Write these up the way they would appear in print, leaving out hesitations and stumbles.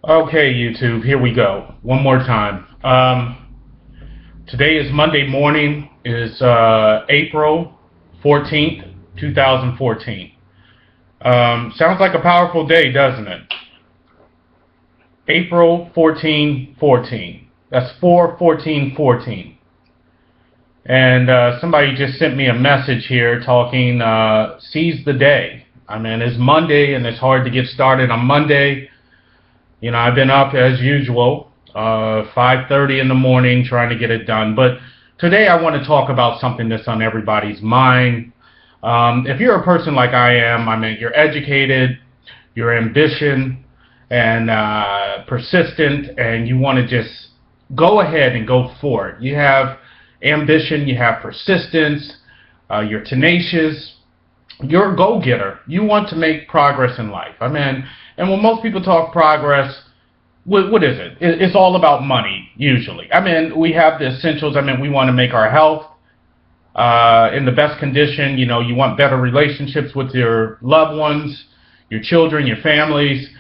Okay, YouTube, here we go. One more time. Today is Monday morning, is April 14th, 2014. Sounds like a powerful day, doesn't it? April 14/14. That's 4/14/14. And somebody just sent me a message here talking, seize the day. I mean, it's Monday and it's hard to get started on Monday. You know, I've been up as usual, 5:30 in the morning trying to get it done. But today I want to talk about something that's on everybody's mind. If you're a person like I am, I mean, you're educated, you're ambitious and persistent, and you want to just go ahead and go for it. You have ambition, you have persistence, you're tenacious, you're a go-getter. You want to make progress in life. I mean, and when most people talk progress, what is it? It's all about money, usually. I mean, we have the essentials. I mean, we want to make our health in the best condition. You know, you want better relationships with your loved ones, your children, your families.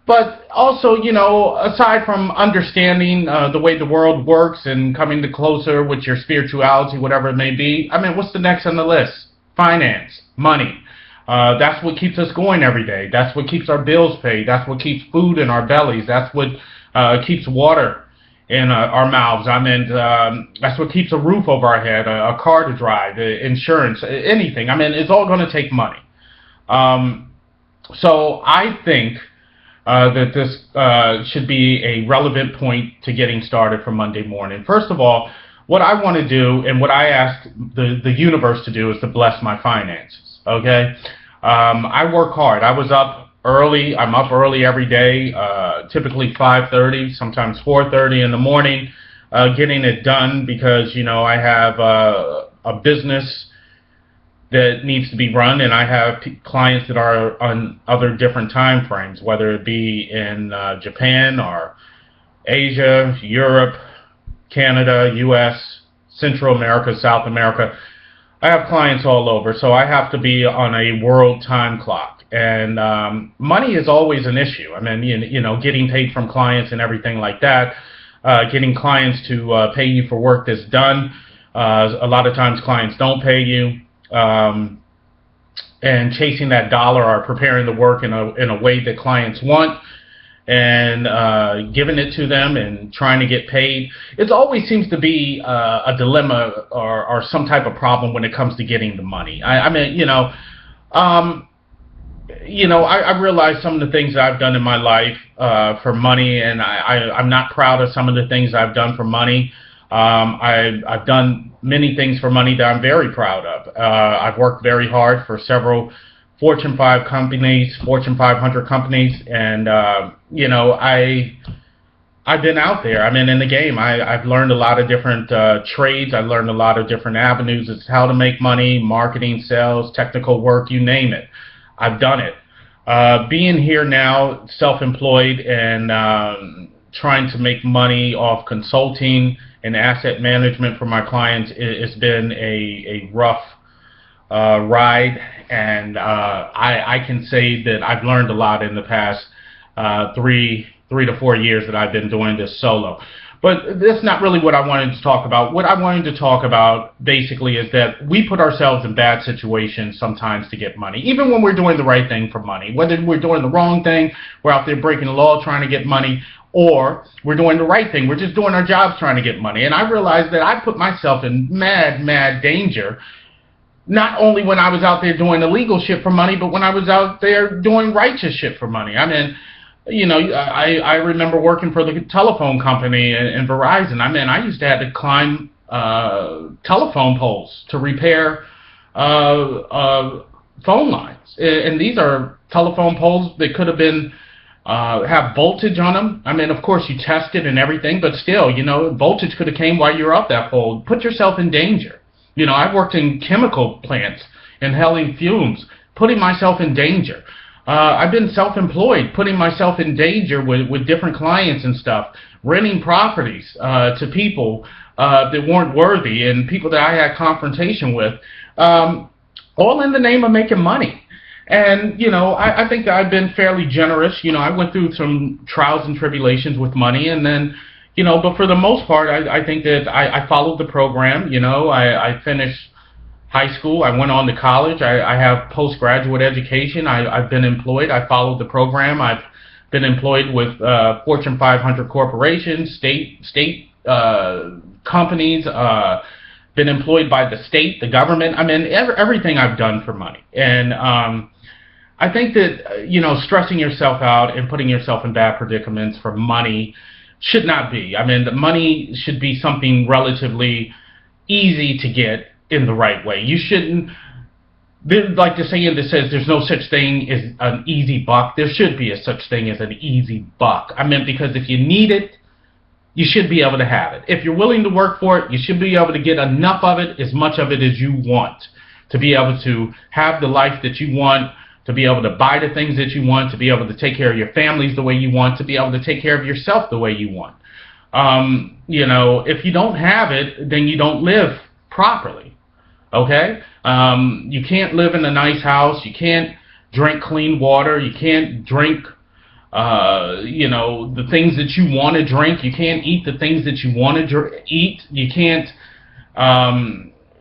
But also, you know, aside from understanding the way the world works and coming to closer with your spirituality, whatever it may be, I mean, what's the next on the list? Finance, money. That's what keeps us going every day. That's what keeps our bills paid. That's what keeps food in our bellies. That's what keeps water in our mouths. I mean, that's what keeps a roof over our head, a car to drive, insurance, anything. I mean, it's all going to take money. So I think that this should be a relevant point to getting started for Monday morning. First of all, what I want to do and what I ask the universe to do is to bless my finances, okay? I work hard. I was up early. I'm up early every day, typically 5:30, sometimes 4:30 in the morning, getting it done because, you know, I have a business that needs to be run, and I have clients that are on other different time frames, whether it be in Japan or Asia, Europe, Canada, U.S., Central America, South America. I have clients all over, so I have to be on a world time clock. And money is always an issue. I mean, you know, getting paid from clients and everything like that, getting clients to pay you for work that's done. A lot of times clients don't pay you. And chasing that dollar or preparing the work in a way that clients want, and giving it to them and trying to get paid. It always seems to be a dilemma or some type of problem when it comes to getting the money. I mean, I realize some of the things I've done in my life for money, and I'm not proud of some of the things I've done for money. I've done many things for money that I'm very proud of. I've worked very hard for several Fortune 5 companies, Fortune 500 companies, and I've been out there. I mean, in the game, I've learned a lot of different trades. I've learned a lot of different avenues as to how to make money, marketing, sales, technical work, you name it. I've done it. Being here now, self-employed, and trying to make money off consulting and asset management for my clients, it's been a rough ride, and I can say that I've learned a lot in the past 3 to 4 years that I've been doing this solo. But that's not really what I wanted to talk about. What I wanted to talk about basically is that we put ourselves in bad situations sometimes to get money, even when we're doing the right thing for money. Whether we're doing the wrong thing, we're out there breaking the law trying to get money, or we're doing the right thing, we're just doing our jobs trying to get money. And I realized that I put myself in mad danger, not only when I was out there doing illegal shit for money, but when I was out there doing righteous shit for money. I mean, you know, I remember working for the telephone company in Verizon. I mean, I used to have to climb telephone poles to repair phone lines. And these are telephone poles that could have been have voltage on them. I mean, of course, you test it and everything, but still, you know, voltage could have came while you're up that pole. Put yourself in danger. You know, I've worked in chemical plants, inhaling fumes, putting myself in danger. I've been self-employed, putting myself in danger with different clients and stuff, renting properties to people that weren't worthy and people that I had confrontation with, all in the name of making money. And, I think I've been fairly generous. I went through some trials and tribulations with money, and then, but for the most part, I think that I followed the program. I finished high school. I went on to college. I have postgraduate education. I've been employed. I followed the program. I've been employed with Fortune 500 corporations, state companies, been employed by the state, the government. I mean, everything I've done for money. And I think that, stressing yourself out and putting yourself in bad predicaments for money should not be. I mean, the money should be something relatively easy to get in the right way. You shouldn't, like the saying that says there's no such thing as an easy buck. There should be a such thing as an easy buck. I mean, because if you need it, you should be able to have it. If you're willing to work for it, you should be able to get enough of it, as much of it as you want, to be able to have the life that you want, to be able to buy the things that you want, to be able to take care of your families the way you want, to be able to take care of yourself the way you want. If you don't have it, then you don't live properly. Okay? You can't live in a nice house. You can't drink clean water. You can't drink, the things that you want to drink. You can't eat the things that you want to eat. You can't,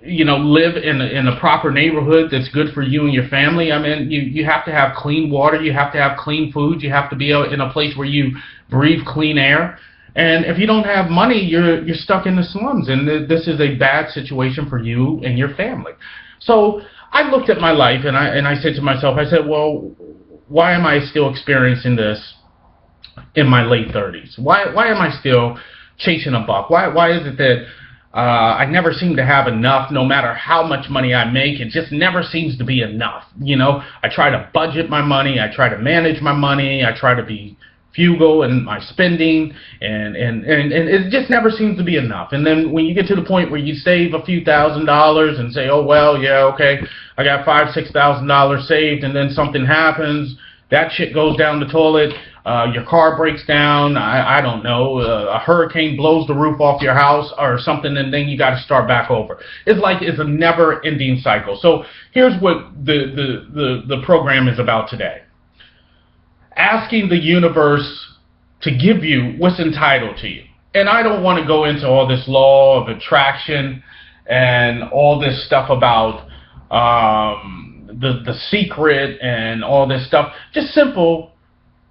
live in a proper neighborhood that's good for you and your family. I mean, you have to have clean water. You have to have clean food. You have to be in a place where you breathe clean air. And if you don't have money, you're stuck in the slums, and this is a bad situation for you and your family. So I looked at my life, and I said to myself, I said, well, why am I still experiencing this in my late 30s? Why am I still chasing a buck? Why is it that I never seem to have enough? No matter how much money I make, it just never seems to be enough. I try to budget my money, I try to manage my money, I try to be frugal in my spending, and it just never seems to be enough. And then when you get to the point where you save a few $1,000s and say, oh well, yeah, okay, I got $5,000-6,000 saved, and then something happens, that shit goes down the toilet, your car breaks down, I don't know, a hurricane blows the roof off your house or something, and then you got to start back over. It's a never-ending cycle. So here's what the program is about today. Asking the universe to give you what's entitled to you. And I don't want to go into all this law of attraction and all this stuff about the secret and all this stuff. Just simple,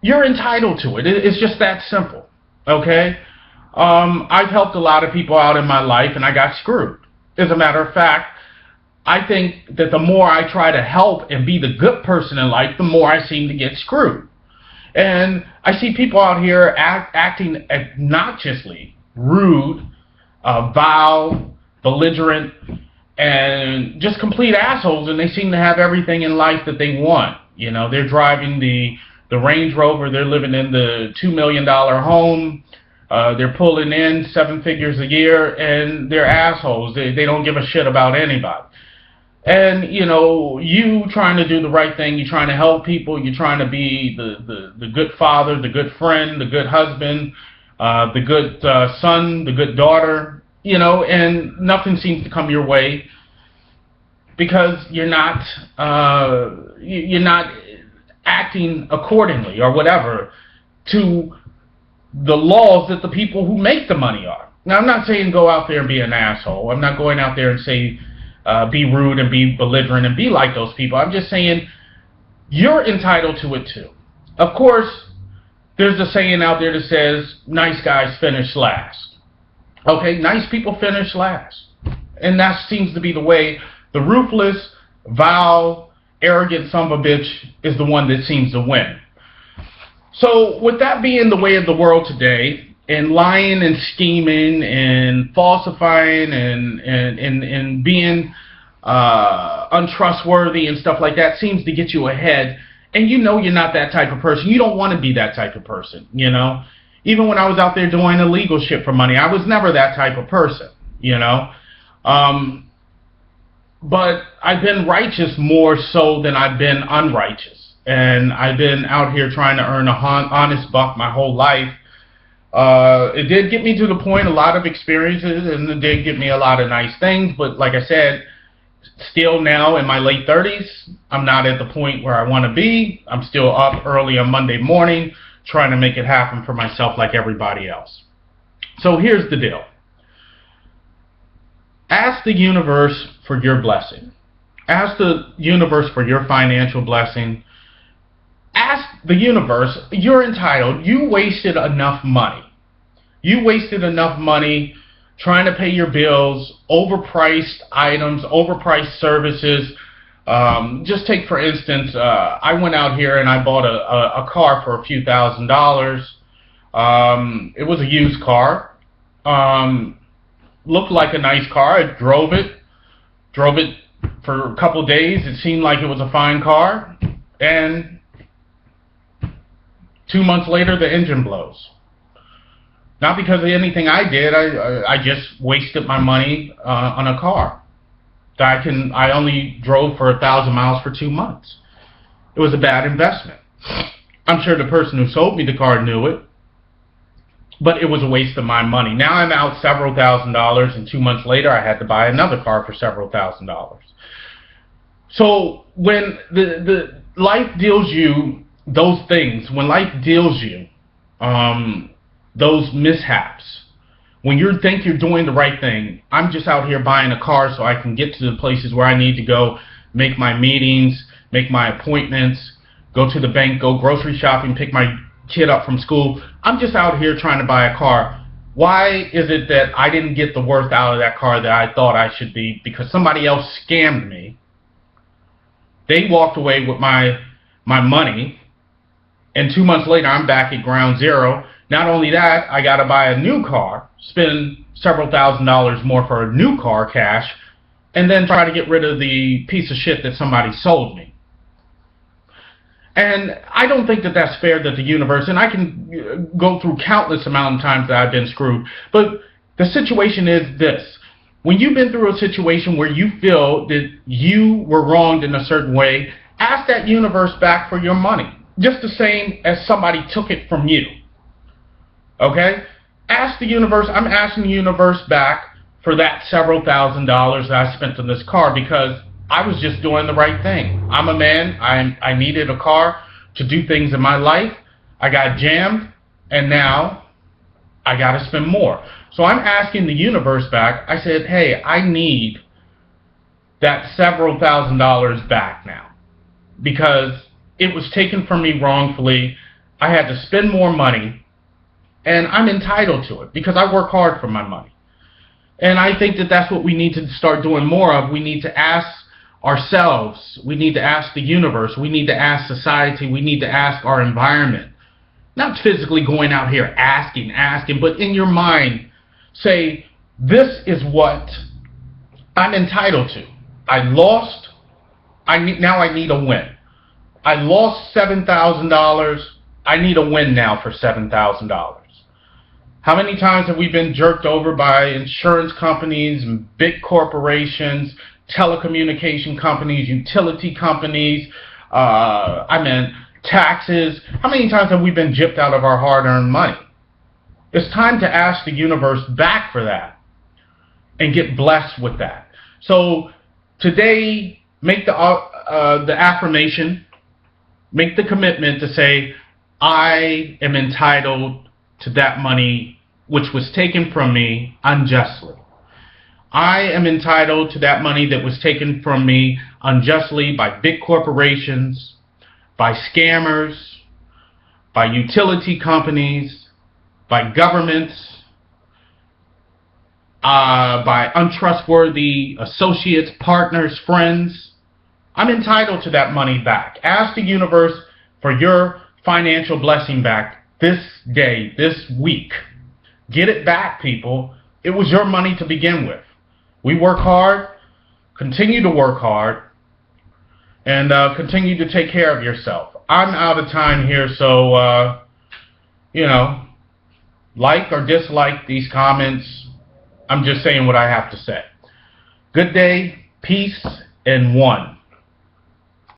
you're entitled to it. It's just that simple, okay? I've helped a lot of people out in my life, and I got screwed. As a matter of fact, I think that the more I try to help and be the good person in life, the more I seem to get screwed. And I see people out here acting obnoxiously rude, vile, belligerent, and just complete assholes, and they seem to have everything in life that they want. They're driving the Range Rover, they're living in the $2 million home, they're pulling in 7 figures a year, and they're assholes. They don't give a shit about anybody. And, you trying to do the right thing, you're trying to help people, you're trying to be the good father, the good friend, the good husband, the good son, the good daughter, and nothing seems to come your way because you're not acting accordingly or whatever to the laws that the people who make the money are. Now, I'm not saying go out there and be an asshole. I'm not going out there and say be rude and be belligerent and be like those people. I'm just saying you're entitled to it too. Of course, there's a saying out there that says nice guys finish last. Okay, nice people finish last. And that seems to be the way. The ruthless, vile, arrogant son of a bitch is the one that seems to win. So with that being the way of the world today, and lying and scheming and falsifying and being untrustworthy and stuff like that seems to get you ahead. And you're not that type of person. You don't want to be that type of person, Even when I was out there doing illegal shit for money, I was never that type of person, But I've been righteous more so than I've been unrighteous. And I've been out here trying to earn a honest buck my whole life. It did get me to the point, a lot of experiences, and it did get me a lot of nice things, but like I said, Still now in my late 30s, I'm not at the point where I want to be. I'm still up early on Monday morning trying to make it happen for myself like everybody else. So here's the deal. Ask the universe for your blessing. Ask the universe for your financial blessing. Ask the universe, you're entitled. You wasted enough money. You wasted enough money trying to pay your bills, overpriced items, overpriced services. Just take, for instance, I went out here and I bought a car for a few $1,000s. It was a used car. Looked like a nice car. I drove it for a couple of days. It seemed like it was a fine car. And 2 months later, the engine blows. Not because of anything I did. I just wasted my money on a car that I only drove for 1,000 miles for 2 months. It was a bad investment. I'm sure the person who sold me the car knew it, but it was a waste of my money. Now I'm out several $1,000s, and 2 months later I had to buy another car for several $1,000s. So when the life deals you those things, when life deals you those mishaps, when you think you're doing the right thing, I'm just out here buying a car so I can get to the places where I need to go, make my meetings, make my appointments, go to the bank, go grocery shopping, pick my kid up from school. I'm just out here trying to buy a car. Why is it that I didn't get the worth out of that car that I thought I should be? Because somebody else scammed me. They walked away with my money, and 2 months later I'm back at ground zero. Not only that, I got to buy a new car, spend several $1,000s more for a new car cash, and then try to get rid of the piece of shit that somebody sold me. And I don't think that that's fair that the universe, and I can go through countless amount of times that I've been screwed, but the situation is this. When you've been through a situation where you feel that you were wronged in a certain way, ask that universe back for your money, just the same as somebody took it from you. Okay? Ask the universe. I'm asking the universe back for that several $1,000s that I spent on this car because I was just doing the right thing. I'm a man. I needed a car to do things in my life. I got jammed, and now I got to spend more. So I'm asking the universe back. I said, hey, I need that several $1,000s back now because it was taken from me wrongfully. I had to spend more money. And I'm entitled to it because I work hard for my money. And I think that that's what we need to start doing more of. We need to ask ourselves. We need to ask the universe. We need to ask society. We need to ask our environment. Not physically going out here asking, but in your mind, say, this is what I'm entitled to. I lost. Now I need a win. I lost $7,000. I need a win now for $7,000. How many times have we been jerked over by insurance companies, big corporations, telecommunication companies, utility companies, taxes? How many times have we been gypped out of our hard-earned money? It's time to ask the universe back for that and get blessed with that. So today, make the affirmation, make the commitment to say, I am entitled to that money which was taken from me unjustly. I am entitled to that money that was taken from me unjustly by big corporations, by scammers, by utility companies, by governments, by untrustworthy associates, partners, friends. I'm entitled to that money back. Ask the universe for your financial blessing back this day, this week. Get it back, people. It was your money to begin with. We work hard, continue to work hard, and continue to take care of yourself. I'm out of time here, so, like or dislike these comments. I'm just saying what I have to say. Good day, peace, and one.